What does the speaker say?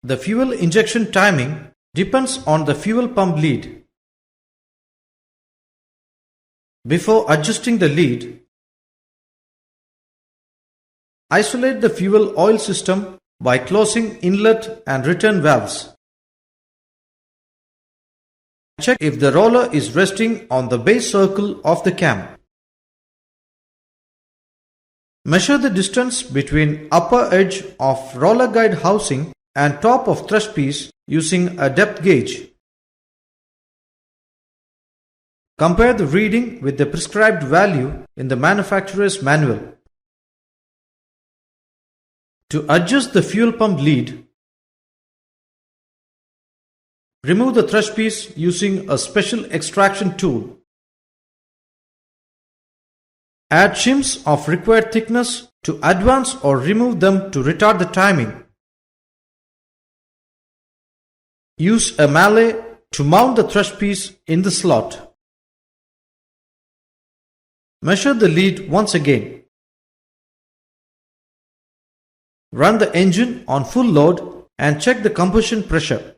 The fuel injection timing depends on the fuel pump lead. Before adjusting the lead, isolate the fuel oil system by closing inlet and return valves. Check if the roller is resting on the base circle of the cam. Measure the distance between upper edge of roller guide housing and top of thrust piece using a depth gauge. Compare the reading with the prescribed value in the manufacturer's manual. To adjust the fuel pump lead, remove the thrust piece using a special extraction tool. Add shims of required thickness to advance or remove them to retard the timing. Use a mallet to mount the thrust piece in the slot. Measure the lead once again. Run the engine on full load and check the combustion pressure.